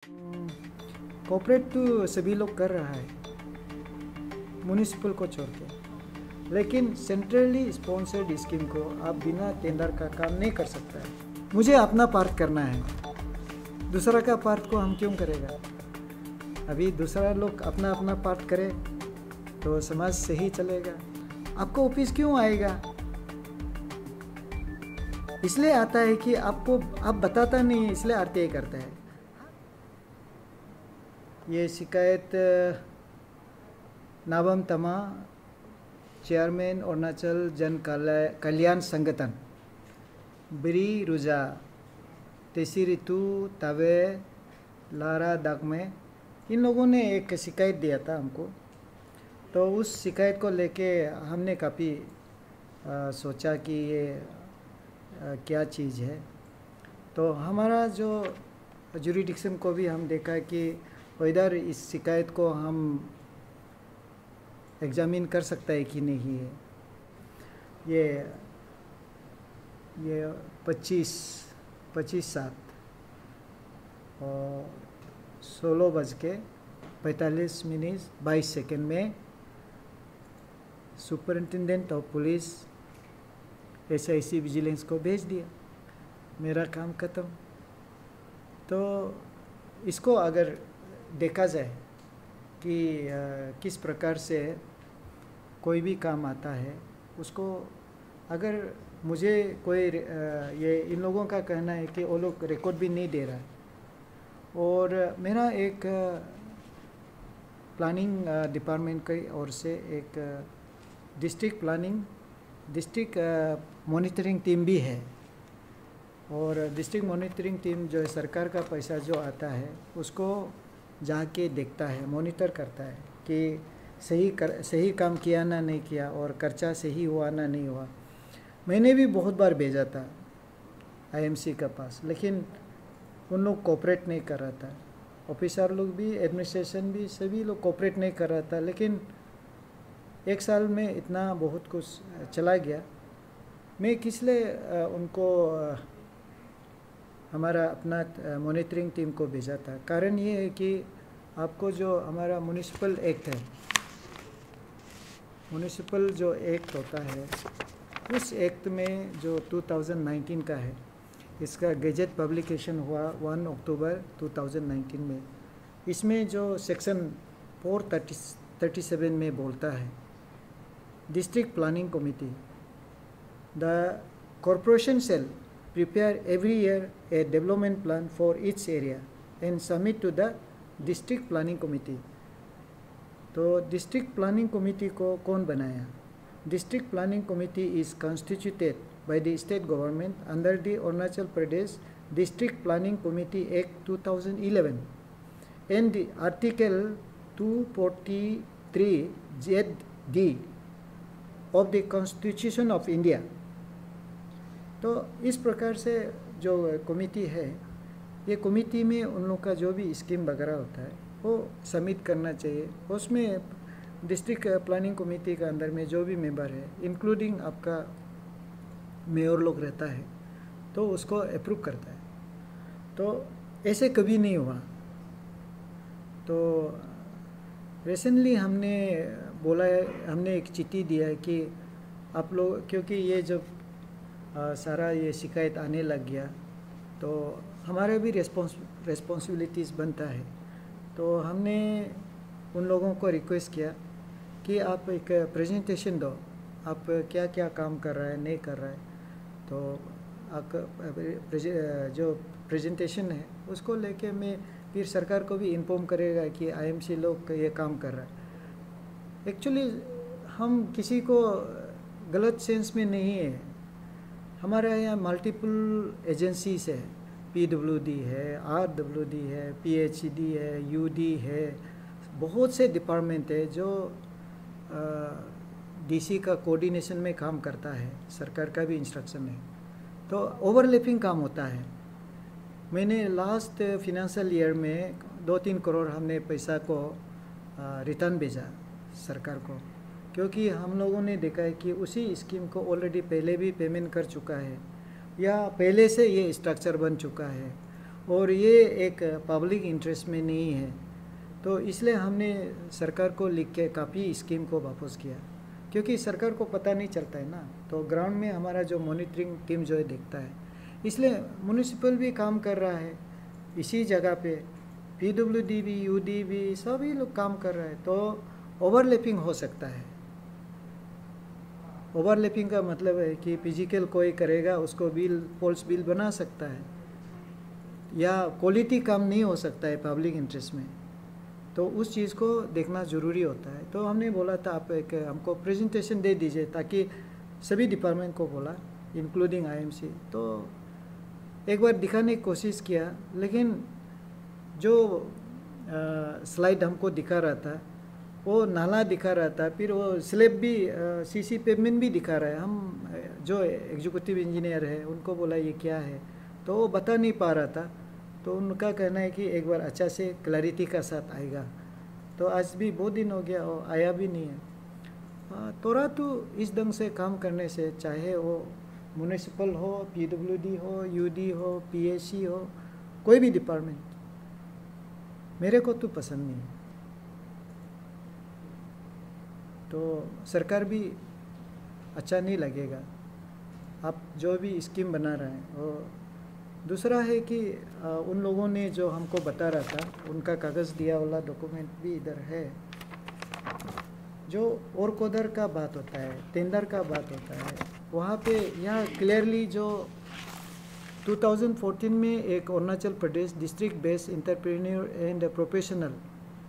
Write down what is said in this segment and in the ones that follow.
Corporate तो सभी लोग कर रहा है, म्यूनिसिपल को छोड़ के। लेकिन सेंट्रली स्पॉन्सर्ड स्कीम को आप बिना टेंडर का काम नहीं कर सकता है। मुझे अपना पार्ट करना है, दूसरा का पार्ट को हम क्यों करेगा। अभी दूसरा लोग अपना अपना पार्ट करे तो समाज सही चलेगा। आपको ऑफिस क्यों आएगा? इसलिए आता है कि आपको आप बताता नहीं है, इसलिए आरटीआई करता है। ये शिकायत नाबम तमा, चेयरमैन अरुणाचल जन कल्याण संगठन, बिरी रुजा, तेसी ऋतु तवे लारा दागमे, इन लोगों ने एक शिकायत दिया था हमको। तो उस शिकायत को लेके हमने काफ़ी सोचा कि ये क्या चीज़ है। तो हमारा जो जुरिडिक्शन को भी हम देखा कि इधर इस शिकायत को हम एग्जामिन कर सकता है कि नहीं है। ये 25/7 और 16:45 में superintendent of police SIC vigilance को भेज दिया। मेरा काम ख़त्म। तो इसको अगर देखा जाए कि किस प्रकार से कोई भी काम आता है, उसको अगर मुझे कोई ये इन लोगों का कहना है कि वो लोग रिकॉर्ड भी नहीं दे रहा है। और मेरा एक प्लानिंग डिपार्टमेंट की ओर से एक डिस्ट्रिक्ट मॉनिटरिंग टीम भी है। और डिस्ट्रिक्ट मॉनिटरिंग टीम जो है, सरकार का पैसा जो आता है उसको जाके देखता है, मॉनिटर करता है कि सही काम किया ना नहीं किया, और खर्चा सही हुआ ना नहीं हुआ। मैंने भी बहुत बार भेजा था IMC के पास, लेकिन उन लोग कोऑपरेट नहीं कर रहा था। ऑफिसर लोग भी, एडमिनिस्ट्रेशन भी, सभी लोग कोऑपरेट नहीं कर रहा था। लेकिन एक साल में इतना बहुत कुछ चला गया। मैं किस लिए उनको हमारा अपना मॉनिटरिंग टीम को भेजा था, कारण ये है कि आपको जो हमारा म्यूनिसिपल एक्ट है, म्यूनिसिपल जो एक्ट होता है, उस एक्ट में जो 2019 का है, इसका गैजेट पब्लिकेशन हुआ 1 अक्टूबर 2019 में। इसमें जो सेक्शन 437 में बोलता है, district planning committee, the corporation shall prepare every year a development plan for each area and submit to the district planning committee। तो डिस्ट्रिक्ट प्लानिंग कमेटी को कौन बनाया? District planning committee is constituted by the state government under the Arunachal Pradesh District Planning Committee Act 2011 and the Article 243 ZD of the Constitution of India। तो इस प्रकार से जो committee है, ये कमेटी में उन लोग का जो भी स्कीम वगैरह होता है वो सबमिट करना चाहिए। उसमें डिस्ट्रिक्ट प्लानिंग कमेटी के अंदर में जो भी मेंबर है, इंक्लूडिंग आपका मेयर लोग रहता है, तो उसको अप्रूव करता है। तो ऐसे कभी नहीं हुआ। तो रिसेंटली हमने बोला है, हमने एक चिट्ठी दिया है कि आप लोग, क्योंकि ये जब सारा ये शिकायत आने लग गया तो हमारा भी रेस्पॉन्सिबिलिटीज़ बनता है। तो हमने उन लोगों को रिक्वेस्ट किया कि आप एक प्रेजेंटेशन दो, आप क्या क्या काम कर रहा है, नहीं कर रहा है। तो आप जो प्रेजेंटेशन है उसको लेके मैं फिर सरकार को भी इन्फॉर्म करेगा कि IMC लोग ये काम कर रहा है। एक्चुअली हम किसी को गलत सेंस में नहीं है। हमारे यहाँ मल्टीपल एजेंसीज है, PWD है, RWD है, PHD है, UD है, बहुत से डिपार्टमेंट है जो DC का कोऑर्डिनेशन में काम करता है। सरकार का भी इंस्ट्रक्शन है, तो ओवरलैपिंग काम होता है। मैंने लास्ट फिनेंशियल ईयर में 2-3 करोड़ हमने पैसा को रिटर्न भेजा सरकार को, क्योंकि हम लोगों ने देखा है कि उसी स्कीम को ऑलरेडी पहले भी पेमेंट कर चुका है, या पहले से ये स्ट्रक्चर बन चुका है। और ये एक पब्लिक इंटरेस्ट में नहीं है। तो इसलिए हमने सरकार को लिख के काफ़ी स्कीम को वापस किया, क्योंकि सरकार को पता नहीं चलता है ना, तो ग्राउंड में हमारा जो मॉनिटरिंग टीम जो है देखता है। इसलिए म्यूनिसिपल भी काम कर रहा है इसी जगह पे, PWD भी, UD भी, सभी लोग काम कर रहे हैं। तो ओवरलैपिंग हो सकता है। ओवरलैपिंग का मतलब है कि फिजिकल कोई करेगा उसको बिल, पोल्स बिल बना सकता है, या क्वालिटी काम नहीं हो सकता है पब्लिक इंटरेस्ट में, तो उस चीज़ को देखना ज़रूरी होता है। तो हमने बोला था आप एक हमको प्रेजेंटेशन दे दीजिए, ताकि सभी डिपार्टमेंट को बोला इंक्लूडिंग IMC। तो एक बार दिखाने की कोशिश किया, लेकिन जो स्लाइड हमको दिखा रहा था वो नाला दिखा रहा था, फिर वो स्लैब भी CC पेवमेंट भी दिखा रहा है। हम जो एग्जीक्यूटिव इंजीनियर है उनको बोला ये क्या है, तो वो बता नहीं पा रहा था। तो उनका कहना है कि एक बार अच्छा से क्लैरिटी का साथ आएगा। तो आज भी बहुत दिन हो गया और आया भी नहीं है। थोड़ा तो इस ढंग से काम करने से, चाहे वो म्यूनिसिपल हो, PWD हो, UD हो, PSC हो, कोई भी डिपार्टमेंट, मेरे को तो पसंद नहीं है। तो सरकार भी अच्छा नहीं लगेगा आप जो भी स्कीम बना रहे हैं। और दूसरा है कि उन लोगों ने जो हमको बता रहा था, उनका कागज़ दिया वाला डॉक्यूमेंट भी इधर है। जो और कोदर का बात होता है, टेंडर का बात होता है, वहाँ पे यहाँ क्लियरली जो 2014 में एक Arunachal Pradesh district based entrepreneur and professional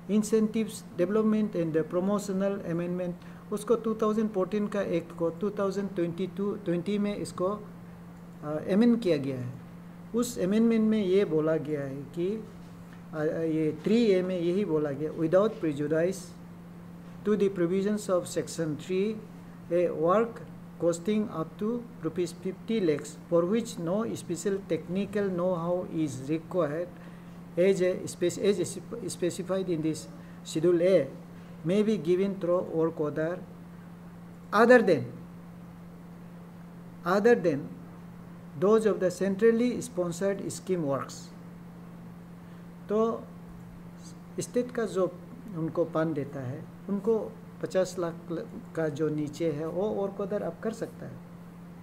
incentives development and promotional amendment, उसको 2014 का एक्ट को 2020 में इसको अमेंड किया गया है। उस अमेंडमेंट में ये बोला गया है कि ये 3A में यही बोला गया, without prejudice to the provisions of section 3, a work costing up to rupees 50 lakhs for which no special technical know-how is required as specified in this Schedule A may be given through work order other than those of the centrally sponsored scheme works। तो state का जो उनको पान देता है, उनको 50 लाख का जो नीचे है वो और कोदर आप कर सकता है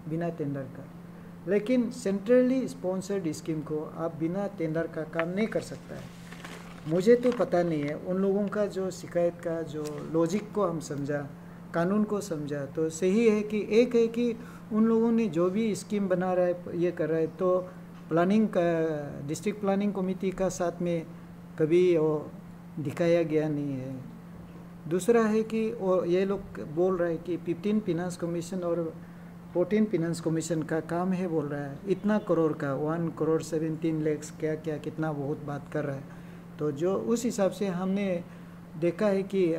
बिना टेंडर का, लेकिन सेंट्रली स्पॉन्सर्ड स्कीम को आप बिना टेंडर का काम नहीं कर सकता है। मुझे तो पता नहीं है, उन लोगों का जो शिकायत का जो लॉजिक को हम समझा, कानून को समझा, तो सही है कि एक है कि उन लोगों ने जो भी स्कीम बना रहा है, ये कर रहा है, तो प्लानिंग का डिस्ट्रिक्ट प्लानिंग कमेटी का साथ में कभी वो दिखाया गया नहीं है। दूसरा है कि ये लोग बोल रहे हैं कि 15 फिनांस कमीशन और 14 फिनांस कमीशन का काम है, बोल रहा है इतना करोड़ का 1 करोड़ 17 लाख क्या क्या कितना बहुत बात कर रहा है। तो जो उस हिसाब से हमने देखा है कि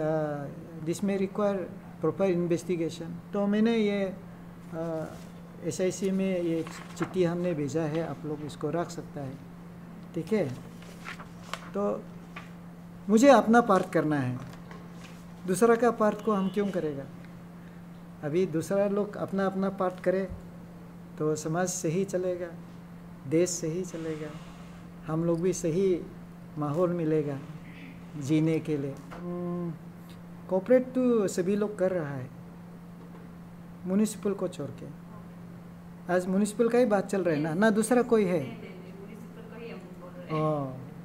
दिस में रिक्वायर प्रॉपर इन्वेस्टिगेशन। तो मैंने ये SIC में ये चिट्ठी हमने भेजा है, आप लोग इसको रख सकता है, ठीक है। तो मुझे अपना पार्ट करना है, दूसरा का पार्ट को हम क्यों करेगा। अभी दूसरा लोग अपना अपना पार्ट करे तो समाज सही चलेगा, देश सही चलेगा, हम लोग भी सही माहौल मिलेगा जीने के लिए। कॉर्पोरेट तो सभी लोग कर रहा है, म्यूनिसिपल को छोड़ के। आज म्यूनिसिपल का ही बात चल रहा है ना दूसरा कोई है।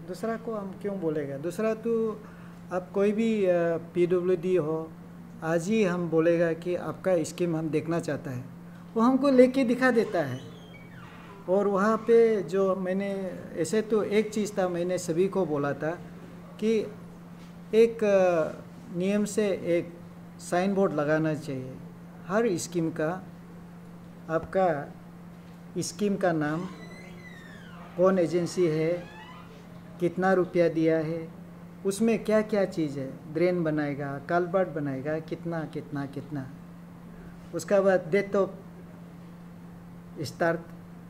दूसरा को हम क्यों बोलेगा। दूसरा तो अब कोई भी PWD हो, आज ही हम बोलेगा कि आपका स्कीम हम देखना चाहता है, वो हमको लेके दिखा देता है। और वहाँ पे जो मैंने ऐसे तो एक चीज़ था, मैंने सभी को बोला था कि एक नियम से एक साइन बोर्ड लगाना चाहिए हर स्कीम का, आपका स्कीम का नाम, कौन एजेंसी है, कितना रुपया दिया है, उसमें क्या क्या चीज़ है, ड्रेन बनाएगा, कल्वर्ट बनाएगा, कितना कितना कितना, उसका बाद date of start,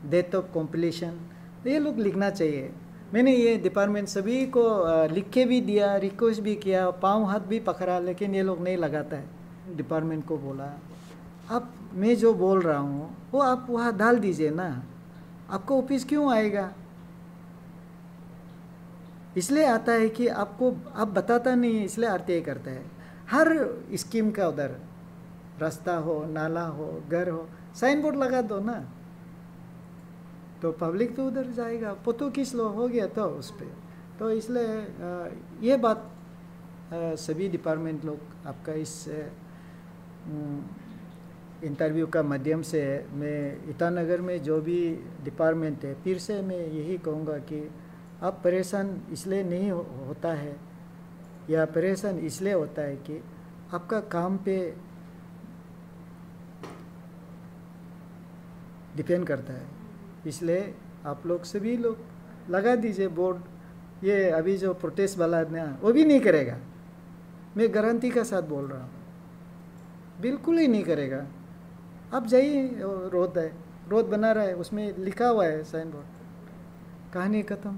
date of completion, ये लोग लिखना चाहिए। मैंने ये डिपार्टमेंट सभी को लिख के भी दिया, रिक्वेस्ट भी किया, पाँव हाथ भी पकड़ा, लेकिन ये लोग नहीं लगाता है। डिपार्टमेंट को बोला अब मैं जो बोल रहा हूँ वो आप वहाँ डाल दीजिए ना, आपको ऑफिस क्यों आएगा। इसलिए आता है कि आपको आप बताता नहीं है, इसलिए आरटीआई करता है। हर स्कीम का उधर रास्ता हो, नाला हो, घर हो, साइन बोर्ड लगा दो ना, तो पब्लिक तो उधर जाएगा, फोटो खींच लो, हो गया तो उस पर। तो इसलिए ये बात सभी डिपार्टमेंट लोग आपका इस इंटरव्यू का माध्यम से मैं ईटानगर में जो भी डिपार्टमेंट है, फिर से मैं यही कहूँगा कि आप परेशान इसलिए नहीं होता है, या परेशान इसलिए होता है कि आपका काम पे डिपेंड करता है। इसलिए आप लोग सभी लोग लगा दीजिए बोर्ड। ये अभी जो प्रोटेस्ट वाला है ना, वो भी नहीं करेगा, मैं गारंटी के साथ बोल रहा हूँ, बिल्कुल ही नहीं करेगा। आप जाइए, रोड है, रोड बना रहा है, उसमें लिखा हुआ है साइन बोर्ड, कहानी खत्म।